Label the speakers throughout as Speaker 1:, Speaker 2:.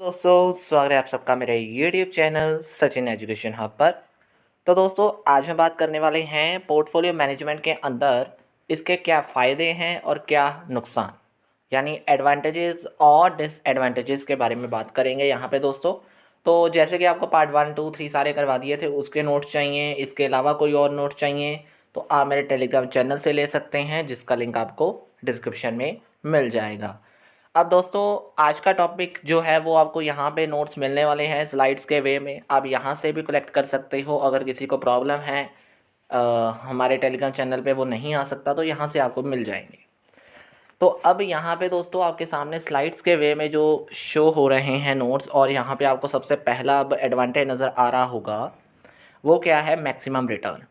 Speaker 1: दोस्तों स्वागत है आप सबका मेरे YouTube channel Sachin education hub पर। तो दोस्तों आज हम बात करने वाले हैं पोर्टफोलियो मैनेजमेंट के अंदर इसके क्या फ़ायदे हैं और क्या नुकसान, यानी एडवांटेजेस और डिसएडवांटेजेस के बारे में बात करेंगे यहाँ पे दोस्तों। तो जैसे कि आपको पार्ट 1, 2, 3 सारे करवा दिए थे, उसके नोट्स चाहिए, इसके अलावा कोई और नोट्स चाहिए तो आप मेरे टेलीग्राम चैनल से ले सकते हैं, जिसका लिंक आपको डिस्क्रिप्शन में मिल जाएगा। अब दोस्तों आज का टॉपिक जो है वो आपको यहाँ पे नोट्स मिलने वाले हैं स्लाइड्स के वे में। आप यहाँ से भी कलेक्ट कर सकते हो। अगर किसी को प्रॉब्लम है हमारे टेलीग्राम चैनल पे वो नहीं आ सकता तो यहाँ से आपको मिल जाएंगे। तो अब यहाँ पे दोस्तों आपके सामने स्लाइड्स के वे में जो शो हो रहे हैं नोट्स, और यहाँ पे आपको सबसे पहला अब एडवांटेज नज़र आ रहा होगा, वो क्या है? Maximum return.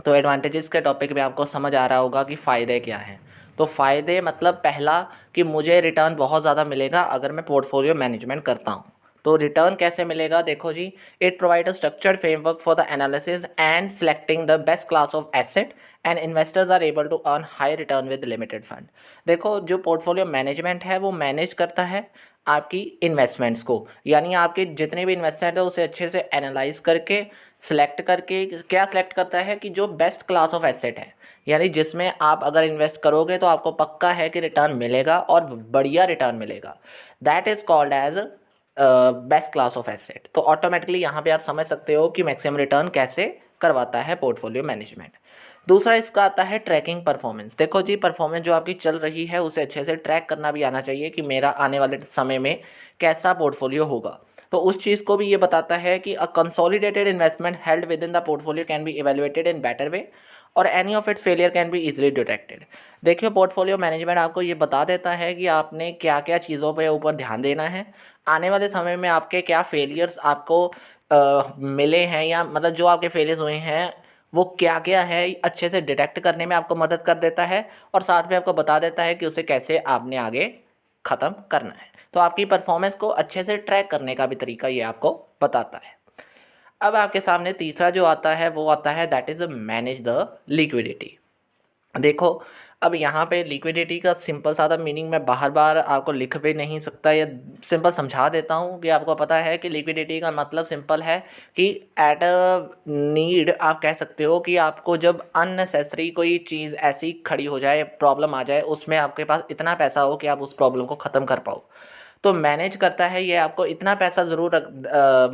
Speaker 1: तो एडवांटेजेस के टॉपिक में आपको समझ आ रहा होगा कि फ़ायदे क्या हैं। तो फ़ायदे मतलब पहला कि मुझे रिटर्न बहुत ज़्यादा मिलेगा अगर मैं पोर्टफोलियो मैनेजमेंट करता हूँ। तो रिटर्न कैसे मिलेगा? देखो जी, it provide a structured framework for the analysis and selecting the best class of asset and investors are able to earn high return with limited fund. देखो, जो पोर्टफोलियो मैनेजमेंट है वो मैनेज करता है आपकी इन्वेस्टमेंट्स को, यानी आपके जितने भी इन्वेस्टमेंट है उसे अच्छे से एनालाइज करके सेलेक्ट करके क्या सेलेक्ट करता है कि जो बेस्ट क्लास ऑफ एसेट है, यानी जिसमें आप अगर इन्वेस्ट करोगे तो आपको पक्का है कि रिटर्न मिलेगा और बढ़िया रिटर्न मिलेगा। That is called as best class of asset. तो ऑटोमेटिकली यहाँ पे आप समझ सकते हो कि मैक्सिमम रिटर्न कैसे करवाता है पोर्टफोलियो मैनेजमेंट। दूसरा इसका आता है ट्रैकिंग परफॉर्मेंस। देखो जी, परफॉर्मेंस जो आपकी चल रही है उसे अच्छे से ट्रैक करना भी आना चाहिए कि मेरा आने वाले समय में कैसा पोर्टफोलियो होगा। तो उस चीज़ को भी ये बताता है कि a consolidated investment held within the portfolio can be evaluated in better way और any of its failure can be easily detected. देखिए, पोर्टफोलियो मैनेजमेंट आपको ये बता देता है कि आपने क्या क्या चीज़ों पे ऊपर ध्यान देना है, आने वाले समय में आपके क्या फेलियर्स आपको मिले हैं, या मतलब जो आपके फेलियर्स हुए हैं वो क्या क्या है, अच्छे से डिटेक्ट करने में आपको मदद कर देता है और साथ में आपको बता देता है कि उसे कैसे आपने आगे ख़त्म करना है। तो आपकी परफॉर्मेंस को अच्छे से ट्रैक करने का भी तरीका ये आपको बताता है। अब आपके सामने तीसरा जो आता है वो आता है that is manage the liquidity. देखो, अब यहाँ पे लिक्विडिटी का सिंपल सादा मीनिंग मैं बार बार आपको लिख भी नहीं सकता, या सिंपल समझा देता हूँ कि आपको पता है कि लिक्विडिटी का मतलब सिंपल है कि एट अ नीड आप कह सकते हो कि आपको जब अननेसेसरी कोई चीज़ ऐसी खड़ी हो जाए, प्रॉब्लम आ जाए, उसमें आपके पास इतना पैसा हो कि आप उस प्रॉब्लम को ख़त्म कर पाओ। तो मैनेज करता है ये आपको इतना पैसा ज़रूर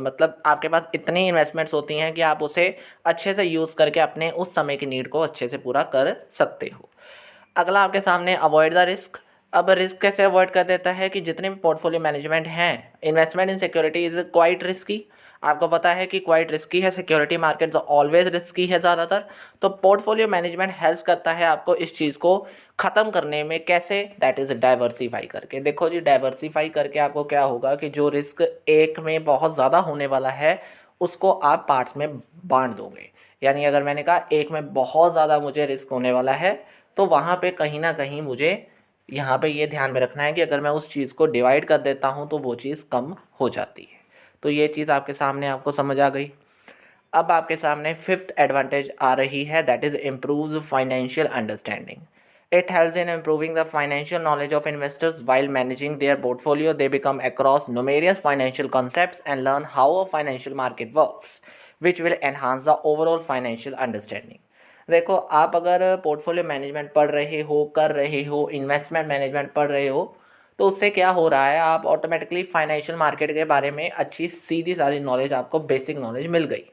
Speaker 1: मतलब आपके पास इतनी इन्वेस्टमेंट्स होती हैं कि आप उसे अच्छे से यूज़ करके अपने उस समय की नीड को अच्छे से पूरा कर सकते हो। अगला आपके सामने अवॉइड द रिस्क। अब रिस्क कैसे अवॉइड कर देता है कि जितने भी पोर्टफोलियो मैनेजमेंट हैं, investment in security is quite risky. आपको पता है कि क्वाइट रिस्की है, सिक्योरिटी मार्केट ऑलवेज रिस्की है ज़्यादातर। तो पोर्टफोलियो मैनेजमेंट हेल्प करता है आपको इस चीज़ को ख़त्म करने में। कैसे? दैट इज़ डाइवर्सीफाई करके। देखो जी, डाइवर्सीफाई करके आपको क्या होगा कि जो रिस्क एक में बहुत ज़्यादा होने वाला है उसको आप पार्ट्स में बांट दोगे। यानी अगर मैंने कहा एक में बहुत ज़्यादा मुझे रिस्क होने वाला है, तो वहाँ पे कहीं ना कहीं मुझे यहाँ पे ये ध्यान में रखना है कि अगर मैं उस चीज़ को डिवाइड कर देता हूँ तो वो चीज़ कम हो जाती है। तो ये चीज़ आपके सामने आपको समझ आ गई। अब आपके सामने फिफ्थ एडवांटेज आ रही है, that is improve financial understanding. It helps in improving the financial knowledge of investors while managing there portfolio. They become across numerous financial concepts and learn how a financial market works which will enhance the overall financial understanding. देखो, आप अगर portfolio management पढ़ रहे हो, कर रहे हो, investment management पढ़ रहे हो, तो उससे क्या हो रहा है, आप ऑटोमेटिकली फाइनेंशियल मार्केट के बारे में अच्छी सीधी सारी नॉलेज, आपको बेसिक नॉलेज मिल गई।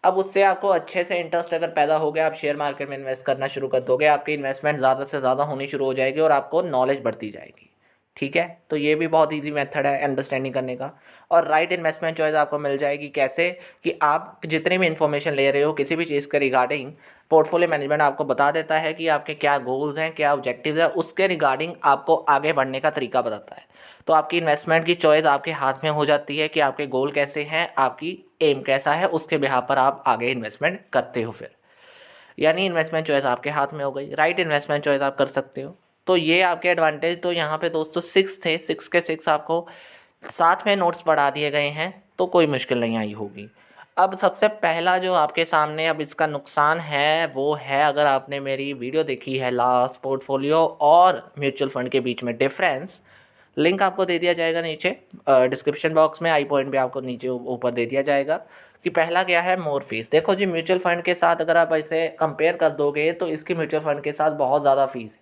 Speaker 1: अब उससे आपको अच्छे से इंटरेस्ट अगर पैदा हो गया, आप शेयर मार्केट में इन्वेस्ट करना शुरू कर दोगे, आपकी इन्वेस्टमेंट ज़्यादा से ज़्यादा होनी शुरू हो जाएगी और आपको नॉलेज बढ़ती जाएगी। ठीक है, तो ये भी बहुत इजी मेथड है अंडरस्टैंडिंग करने का। और राइट इन्वेस्टमेंट चॉइस आपको मिल जाएगी। कैसे? कि आप जितनी भी इन्फॉर्मेशन ले रहे हो किसी भी चीज़ के रिगार्डिंग, पोर्टफोलियो मैनेजमेंट आपको बता देता है कि आपके क्या गोल्स हैं, क्या ऑब्जेक्टिव्स हैं, उसके रिगार्डिंग आपको आगे बढ़ने का तरीका बताता है। तो आपकी इन्वेस्टमेंट की चॉइस आपके हाथ में हो जाती है कि आपके गोल कैसे हैं, आपकी एम कैसा है, उसके बिहार पर आप आगे इन्वेस्टमेंट करते हो। फिर यानी इन्वेस्टमेंट चॉइस आपके हाथ में हो गई, राइट इन्वेस्टमेंट चॉइस आप कर सकते हो। तो ये आपके एडवांटेज तो यहाँ पे दोस्तों 6 थे, 6 के 6 आपको साथ में नोट्स पढ़ा दिए गए हैं, तो कोई मुश्किल नहीं आई होगी। अब सबसे पहला जो आपके सामने अब इसका नुकसान है वो है, अगर आपने मेरी वीडियो देखी है लास्ट, पोर्टफोलियो और म्यूचुअल फंड के बीच में डिफरेंस, लिंक आपको दे दिया जाएगा नीचे डिस्क्रिप्शन बॉक्स में, आई पॉइंट पे आपको नीचे ऊपर दे दिया जाएगा कि पहला क्या है, मोर फीस। देखो जी, म्यूचुअल फंड के साथ अगर आप इसे कंपेयर कर दोगे तो इसकी म्यूचुअल फंड के साथ बहुत ज़्यादा फीस है।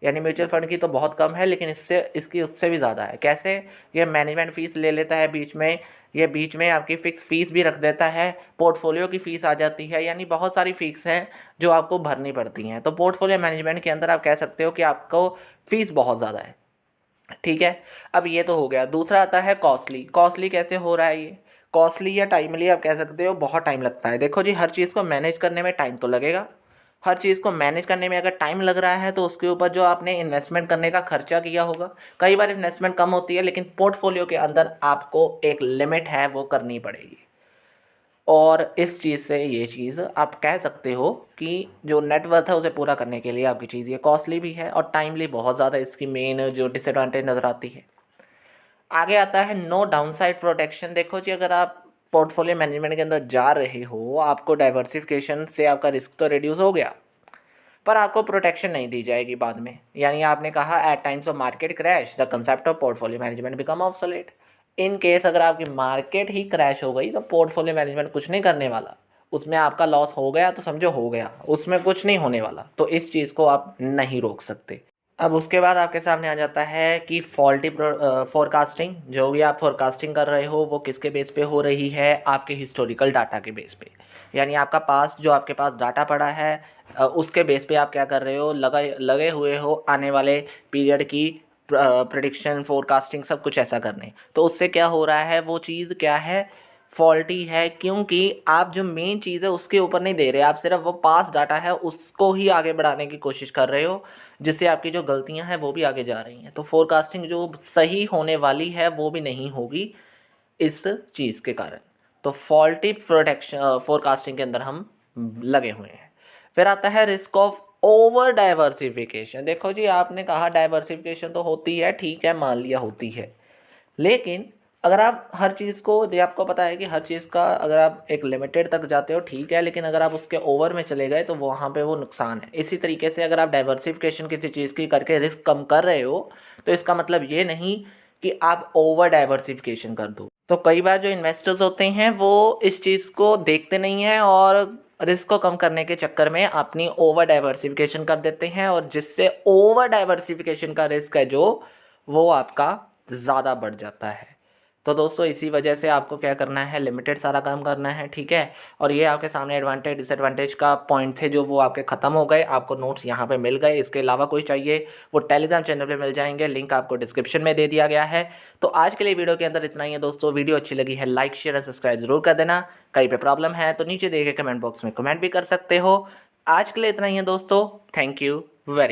Speaker 1: यानी म्यूचुअल फंड की तो बहुत कम है, लेकिन इसकी उससे भी ज़्यादा है। कैसे? ये मैनेजमेंट फ़ीस ले लेता है बीच में, ये बीच में आपकी फ़िक्स फ़ीस भी रख देता है, पोर्टफोलियो की फ़ीस आ जाती है, यानी बहुत सारी फ़ीस हैं जो आपको भरनी पड़ती हैं। तो पोर्टफोलियो मैनेजमेंट के अंदर आप कह सकते हो कि आपको फ़ीस बहुत ज़्यादा है। ठीक है, अब ये तो हो गया। दूसरा आता है कॉस्टली। कॉस्टली कैसे हो रहा है ये? कॉस्टली या टाइमली आप कह सकते हो, बहुत टाइम लगता है। देखो जी, हर चीज़ को मैनेज करने में टाइम तो लगेगा। हर चीज़ को मैनेज करने में अगर टाइम लग रहा है तो उसके ऊपर जो आपने इन्वेस्टमेंट करने का खर्चा किया होगा, कई बार इन्वेस्टमेंट कम होती है, लेकिन पोर्टफोलियो के अंदर आपको एक लिमिट है वो करनी पड़ेगी। और इस चीज़ से ये चीज़ आप कह सकते हो कि जो नेटवर्थ है उसे पूरा करने के लिए आपकी चीज़ ये कॉस्टली भी है और टाइमली बहुत ज़्यादा इसकी मेन जो डिसएडवांटेज नज़र आती है। आगे आता है नो डाउनसाइड प्रोटेक्शन। देखो जी, अगर आप पोर्टफोलियो मैनेजमेंट के अंदर जा रहे हो, आपको डाइवर्सिफिकेशन से आपका रिस्क तो रिड्यूस हो गया, पर आपको प्रोटेक्शन नहीं दी जाएगी बाद में। यानी आपने कहा at times of market crash the concept of portfolio management become obsolete. In case अगर आपकी मार्केट ही क्रैश हो गई तो पोर्टफोलियो मैनेजमेंट कुछ नहीं करने वाला। उसमें आपका लॉस हो गया तो समझो हो गया, उसमें कुछ नहीं होने वाला। तो इस चीज़ को आप नहीं रोक सकते। अब उसके बाद आपके सामने आ जाता है कि फॉल्टी फोरकास्टिंग। जो भी आप फोरकास्टिंग कर रहे हो वो किसके बेस पे हो रही है? आपके हिस्टोरिकल डाटा के बेस पे। यानी आपका पास जो आपके पास डाटा पड़ा है उसके बेस पे आप क्या कर रहे हो, लगे हुए हो आने वाले पीरियड की प्रिडिक्शन, फोरकास्टिंग, सब कुछ ऐसा करने। तो उससे क्या हो रहा है, वो चीज़ क्या है, फॉल्टी है, क्योंकि आप जो मेन चीज़ है उसके ऊपर नहीं दे रहे, आप सिर्फ वो पास डाटा है उसको ही आगे बढ़ाने की कोशिश कर रहे हो, जिससे आपकी जो गलतियां हैं वो भी आगे जा रही हैं। तो फोरकास्टिंग जो सही होने वाली है वो भी नहीं होगी इस चीज़ के कारण। तो फॉल्टी प्रोटेक्शन फोरकास्टिंग के अंदर हम लगे हुए हैं। फिर आता है रिस्क ऑफ ओवर डाइवर्सिफिकेशन। देखो जी, आपने कहा डाइवर्सिफिकेशन तो होती है, ठीक है, मान लिया होती है, लेकिन अगर आप हर चीज़ को, ये आपको पता है कि हर चीज़ का अगर आप एक लिमिटेड तक जाते हो ठीक है, लेकिन अगर आप उसके ओवर में चले गए तो वहाँ पे वो नुकसान है। इसी तरीके से अगर आप डाइवर्सिफिकेशन किसी चीज़ की करके रिस्क कम कर रहे हो तो इसका मतलब ये नहीं कि आप ओवर डाइवर्सिफिकेशन कर दो। तो कई बार जो इन्वेस्टर्स होते हैं वो इस चीज़ को देखते नहीं हैं और रिस्क को कम करने के चक्कर में अपनी ओवर डाइवर्सिफिकेशन कर देते हैं, और जिससे ओवर डाइवर्सिफिकेशन का रिस्क है जो वो आपका ज़्यादा बढ़ जाता है। तो दोस्तों, इसी वजह से आपको क्या करना है, लिमिटेड सारा काम करना है, ठीक है। और ये आपके सामने एडवांटेज डिसएडवांटेज का पॉइंट थे जो वो आपके ख़त्म हो गए, आपको नोट्स यहाँ पे मिल गए। इसके अलावा कोई चाहिए वो टेलीग्राम चैनल पे मिल जाएंगे, लिंक आपको डिस्क्रिप्शन में दे दिया गया है। तो आज के लिए वीडियो के अंदर इतना ही है दोस्तों। वीडियो अच्छी लगी है लाइक शेयर और सब्सक्राइब जरूर कर देना। कहीं पे प्रॉब्लम है तो नीचे दिए गए कमेंट बॉक्स में कमेंट भी कर सकते हो। आज के लिए इतना ही है दोस्तों। Thank you very